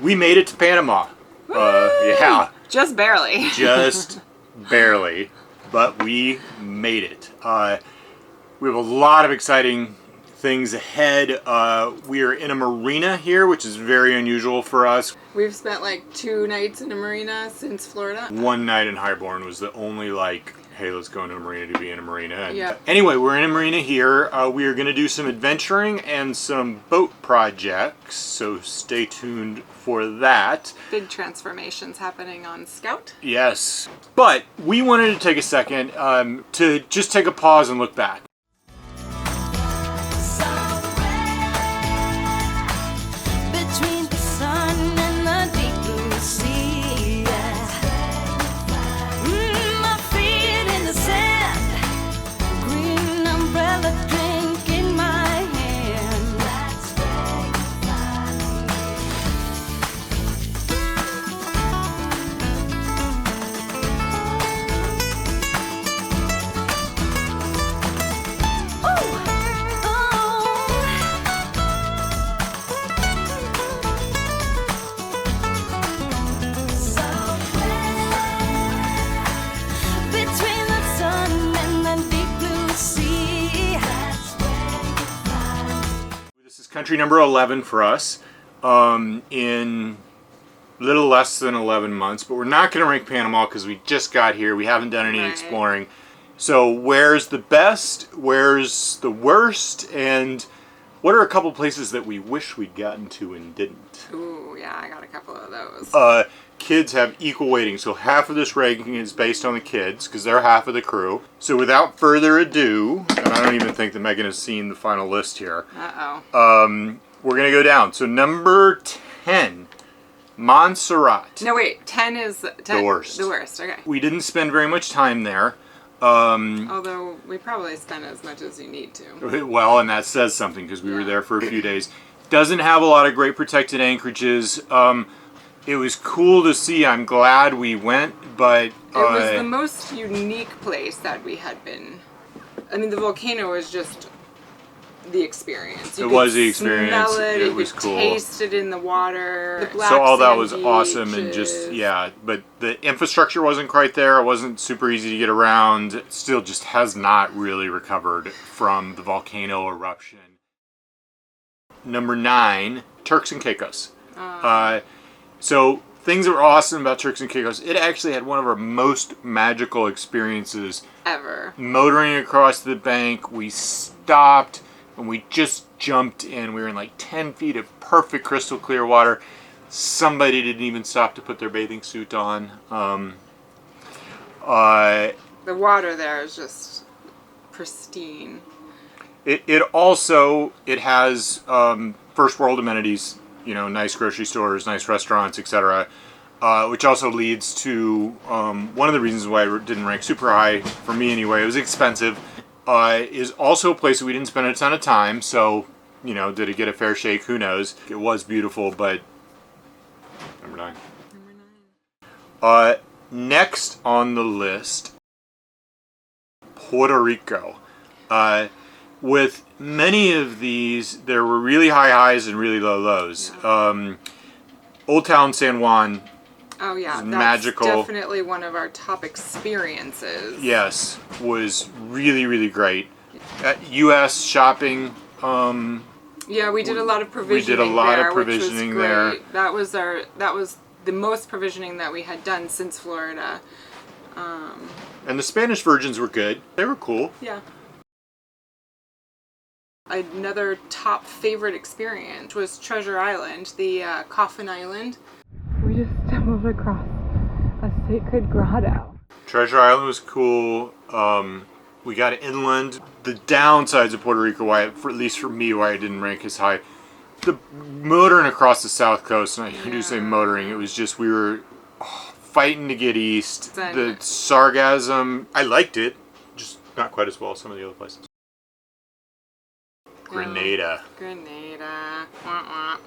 We made it to Panama. Yeah. Just barely. Just barely. But we made it. We have a lot of exciting things ahead. We are in a marina here, which is very unusual for us. We've spent like 2 nights in a marina since Florida. One night in Highborn was the only like, hey, let's go into a marina to be in a marina. And yeah. Anyway, we're in a marina here. We are going to do some adventuring and some boat projects, so stay tuned for that. Big transformations happening on Scout. Yes. But we wanted to take a second to just take a pause and look back. Country number 11 for us in a little less than 11 months, but we're not going to rank Panama because we just got here. We haven't done any exploring. So where's the best, where's the worst, and what are a couple places that we wish we'd gotten to and didn't? Ooh, yeah, I got a couple of those. Kids have equal weighting, so half of this ranking is based on the kids because they're half of the crew. So without further ado, and I don't even think that Megan has seen the final list here. We're gonna go down. So number 10, Montserrat. No, wait, 10 is 10, the worst. The worst. Okay. We didn't spend very much time there. Although we probably spent as much as you need to. Well, and that says something because we were there for a few days. Doesn't have a lot of great protected anchorages. It was cool to see. I'm glad we went, but it was the most unique place that we had been. I mean, the volcano was just the experience. It was the experience. Smell it. It was cool. Taste it in the water. The black so all that sand was awesome, and just but the infrastructure wasn't quite there. It wasn't super easy to get around. It still just has not really recovered from the volcano eruption. Number 9, Turks and Caicos. So things that were awesome about Turks and Caicos, it actually had one of our most magical experiences ever. Motoring across the bank, we stopped and we just jumped in. We were in like 10 feet of perfect crystal clear water. Somebody didn't even stop to put their bathing suit on. The water there is just pristine. It also has first world amenities. You know, nice grocery stores, nice restaurants, etc. Which also leads to one of the reasons why it didn't rank super high, for me anyway, it was expensive, is also a place that we didn't spend a ton of time, so, you know, did it get a fair shake? Who knows? It was beautiful, but number 9. Next on the list, Puerto Rico. With many of these, there were really high highs and really low lows. Yeah. Old Town San Juan. Oh yeah, that's magical. Definitely one of our top experiences. Yes, was really, really great. U.S. shopping. Yeah, we did a lot of provisioning. We did a lot of provisioning there. That was the most provisioning that we had done since Florida. And the Spanish Virgins were good. They were cool. Yeah. Another top favorite experience was Treasure Island, the Coffin Island. We just stumbled across a sacred grotto. Treasure Island was cool. We got inland. The downsides of Puerto Rico, why, at least for me, why it didn't rank as high. The motoring across the south coast, and I do say motoring, it was just, we were fighting to get east. The sargassum, I liked it, just not quite as well as some of the other places. Grenada. Grenada. Wah, wah.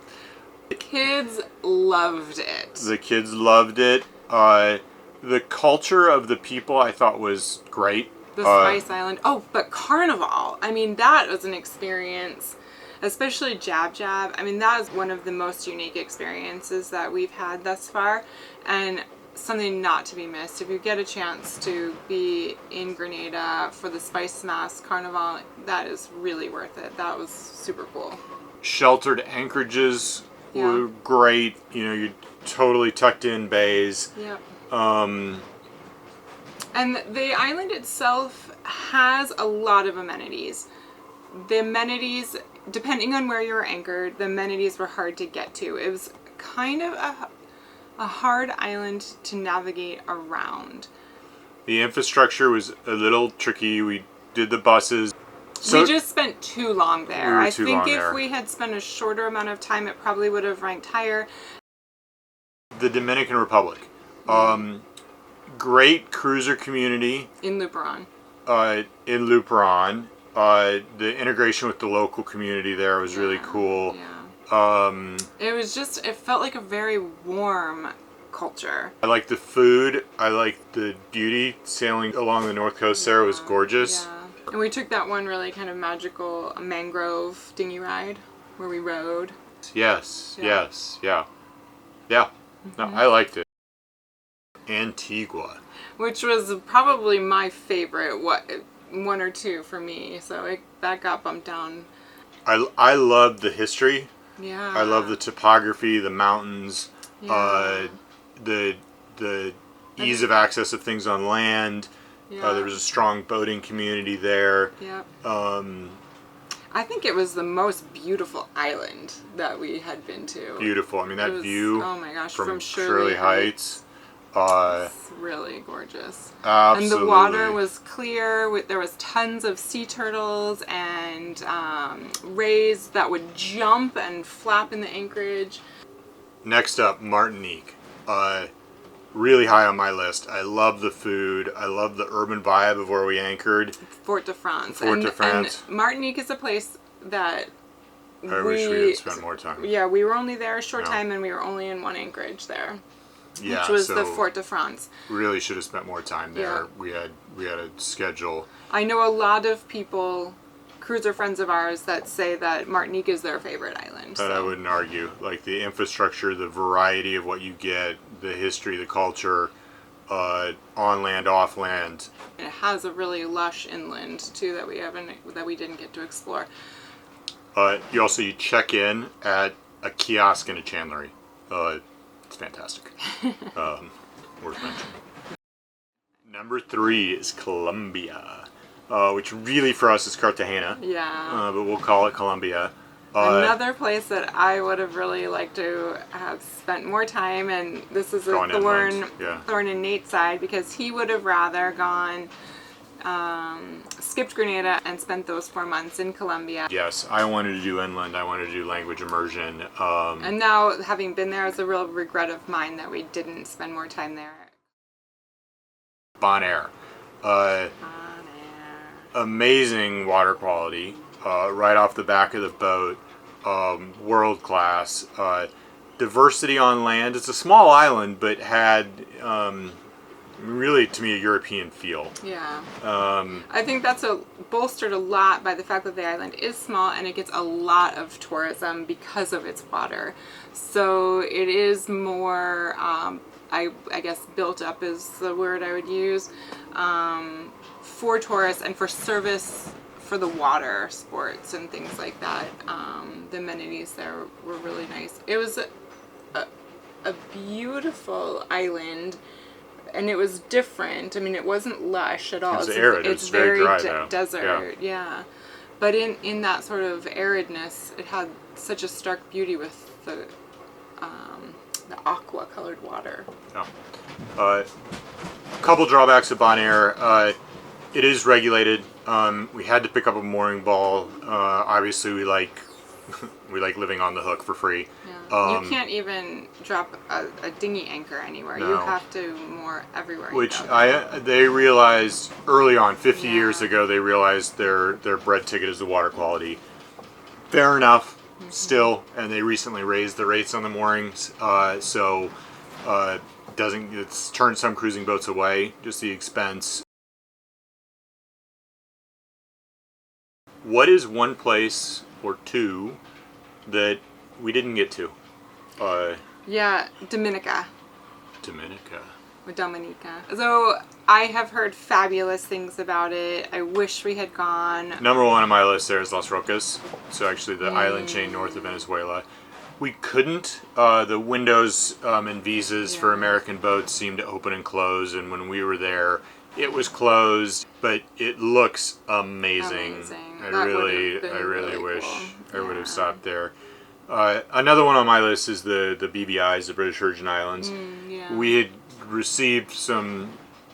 The kids loved it. The kids loved it. The culture of the people I thought was great. The Spice Island. Oh, but Carnival. I mean, that was an experience. especially Jab Jab. I mean, that is one of the most unique experiences that we've had thus far, and something not to be missed. If you get a chance to be in Grenada for the Spice Mass Carnival, that is really worth it. That was super cool. Sheltered anchorages were great. You know, you totally tucked in bays. Yep. And the island itself has a lot of amenities. The amenities, depending on where you were anchored, the amenities were hard to get to. It was kind of a hard island to navigate around. The infrastructure was a little tricky. We did the buses. So we just spent too long there. I think if there. we had spent a shorter amount of time, it probably would have ranked higher. The Dominican Republic. Great cruiser community. In Luperon. In Luperon. The integration with the local community there was really cool. Yeah. It was just, it felt like a very warm culture. I liked the food. I liked the beauty. Sailing along the north coast there was gorgeous. Yeah. And we took that one really kind of magical mangrove dinghy ride where we rode. Yes. Yeah. No, I liked it. Antigua. Which was probably my favorite, one or two for me. So that got bumped down. I loved the history. Yeah. I love the topography, the mountains, the ease of access of things on land. Yeah. There was a strong boating community there. Yep. I think it was the most beautiful island that we had been to. Beautiful. I mean, that view oh my gosh, from Shirley Heights. It's really gorgeous. Absolutely. And the water was clear. There was tons of sea turtles and rays that would jump and flap in the anchorage. Next up, Martinique. Really high on my list. I love the food. I love the urban vibe of where we anchored. Fort de France. De France. And Martinique is a place that I wish we had spent more time. Yeah, we were only there a short time, and we were only in one anchorage there. Yeah, which was the Fort de France. Really should have spent more time there. Yeah. We had a schedule. I know a lot of people, cruiser friends of ours, that say that Martinique is their favorite island. That I wouldn't argue. Like the infrastructure, the variety of what you get, the history, the culture, on land, off land. It has a really lush inland too that we didn't get to explore. You check in at a kiosk in a chandlery. It's fantastic. Worth mentioning. Number 3 is Colombia, which really for us is Cartagena. Yeah. But we'll call it Colombia. Another place that I would have really liked to have spent more time, and this is a thorn in Nate's side, because he would have rather gone, skipped Grenada and spent those 4 months in Colombia. Yes, I wanted to do inland. I wanted to do language immersion. And now, having been there, it's a real regret of mine that we didn't spend more time there. Bonaire. Amazing water quality. Right off the back of the boat. World class. Diversity on land. It's a small island, but had really, to me, a European feel. Yeah. I think that's bolstered a lot by the fact that the island is small and it gets a lot of tourism because of its water. So it is more, I guess, built up is the word I would use, for tourists and for service for the water sports and things like that. The amenities there were really nice. It was a beautiful island, and it was different. I mean, it wasn't lush at all. It's arid. It's very dry, desert. Yeah. But in that sort of aridness, it had such a stark beauty with the aqua-colored water. Yeah. A couple drawbacks of Bonaire. It is regulated. We had to pick up a mooring ball. Obviously, we like living on the hook for free. Yeah. You can't even drop a dinghy anchor anywhere. No. You have to moor everywhere. Which they realized early on, 50 years ago, they realized their bread ticket is the water quality. Fair enough, still, and they recently raised the rates on the moorings, so it's turned some cruising boats away. Just the expense. What is one place or two that we didn't get to. Yeah, Dominica. Dominica. Dominica. So I have heard fabulous things about it. I wish we had gone. Number one on my list there is Las Rocas. So actually the island chain north of Venezuela. We couldn't. The windows and visas for American boats seemed to open and close, and when we were there, it was closed. But it looks amazing. I really wish I would have stopped there. Another one on my list is the BVIs, the British Virgin Islands. We had received some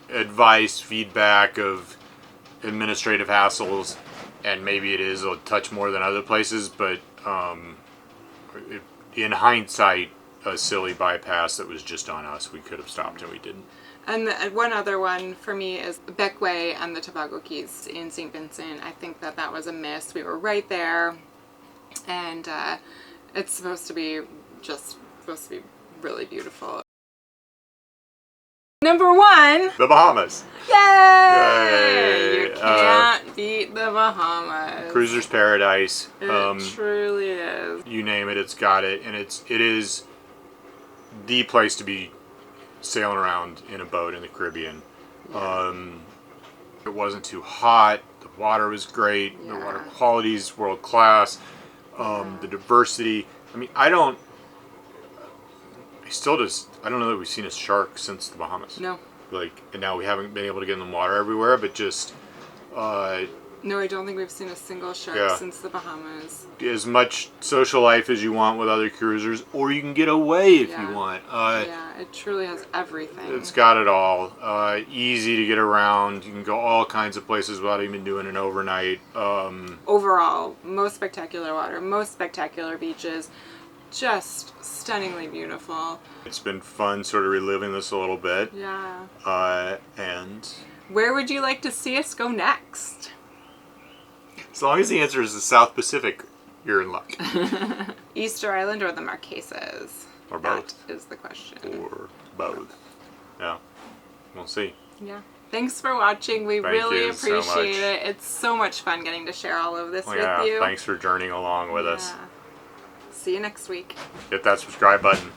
advice, feedback of administrative hassles, and maybe it is a touch more than other places, but in hindsight, a silly bypass that was just on us. We could have stopped and we didn't. And one other one for me is Bequia and the Tobago Keys in St. Vincent. I think that was a miss. We were right there, and it's supposed to be really beautiful. Number one, The Bahamas. Yay! You can't beat the Bahamas. Cruiser's paradise. It truly is. You name it, it's got it, and it is the place to be sailing around in a boat in the Caribbean. It wasn't too hot. The water was great. The water quality is world class. The diversity. I mean, I don't know that we've seen a shark since the Bahamas. No. And now we haven't been able to get in the water everywhere, but just... no, I don't think we've seen a single shark since the Bahamas. As much social life as you want with other cruisers, or you can get away if you want. It truly has everything. It's got it all. Easy to get around. You can go all kinds of places without even doing an overnight. Overall, most spectacular water, most spectacular beaches. Just stunningly beautiful. It's been fun sort of reliving this a little bit. Yeah. And where would you like to see us go next? As long as the answer is the South Pacific, you're in luck. Easter Island or the Marquesas? Or both. That is the question. Or both. Yeah. We'll see. Yeah. Thanks for watching. We really appreciate it. It's so much fun getting to share all of this with you. Thanks for journeying along with us. See you next week. Hit that subscribe button.